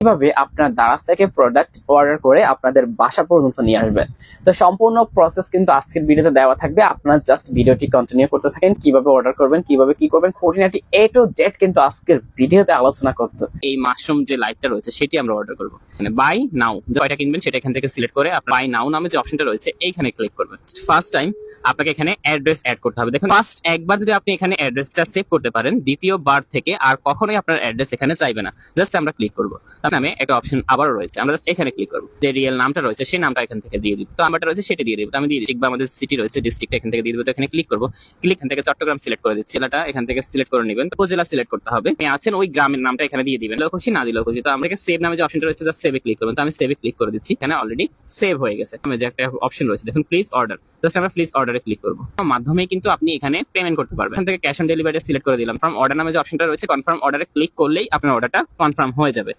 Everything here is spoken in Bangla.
কিভাবে আপনার দারাজ থেকে প্রোডাক্ট অর্ডার করে আপনাদের বাসা পর্যন্ত নিয়ে আসবেন। তো সম্পূর্ণ প্রসেস কিন্তু আজকের ভিডিওতে দেওয়া থাকবে। আপনারা জাস্ট ভিডিওটি কন্টিনিউ করতে থাকেন, কিভাবে অর্ডার করবেন, কিভাবে কি করবেন, খুঁটিনাটি A to Z কিন্তু আজকের ভিডিওতে আলোচনা করতে। এই মাশরুম যে লাইটটা রয়েছে সেটি আমরা অর্ডার করবো। মানে বাই নাও, কয়টা কিনবেন সেটা এখান থেকে সিলেক্ট করে আপনার বাই নাও নামে যে অপশনটা রয়েছে এইখানে ক্লিক করবেন। ফার্স্ট টাইম আপনাকে এখানে অ্যাড্রেস অ্যাড করতে হবে। দেখুন, ফার্স্ট একবার যদি আপনি এখানে অ্যাড্রেসটা সেভ করতে পারেন, দ্বিতীয়বার থেকে আর কখনোই আপনার অ্যাড্রেস এখানে চাইবে না। জাস্ট আমরা ক্লিক করবো। তার নামে একটা অপশন আবারও রয়েছে, আমরা জাস্ট এখানে ক্লিক করবো। যে রিয়েল নামটা রয়েছে সেই নামটা এখান থেকে দিয়ে দিব। তো আমারটা রয়েছে সেটা দিয়ে দিব। তো আমি দিয়ে দিচ্ছি, বা আমাদের সিটি রয়েছে ডিস্ট্রিক্ট এখান থেকে দিয়ে দিব। তো এখানে ক্লিক করবো। ক্লিক এখান থেকে চট্টগ্রাম সিলেক্ট করে দিচ্ছি। জেলাটা এখান থেকে সিলেক্ট করে নেবেন। তো উপজেলা সিলেক্ট করতে হবে। আপনি আছেন ওই গ্রামের নামটা এখানে দিয়ে দিবেন, খুশি না দিলেও খুশি। তো আমাকে সেভ নামে যে অপশনটা রয়েছে জাস্ট সেভে ক্লিক করবেন। তো আমি সেভে ক্লিক করে দিচ্ছি। এখানে অলরেডি সেভ হয়ে গেছে। আমি যে একটা অপশন রয়েছে দেখুন, প্লিজ অর্ডার, জাস্ট আমরা প্লিজ অর্ডারে ক্লিক করবো। মাধ্যমে কিন্তু আপনি এখানে পেমেন্ট করতে পারবেন। এখান থেকে ক্যাশ অন ডেলিভারি সিলেক্ট করে দিলাম। ফ্রম অর্ডার নামে যে অপশনটা রয়েছে কনফার্ম অর্ডারে ক্লিক করলেই আপনার অর্ডারটা কনফার্ম হয়ে যাবে।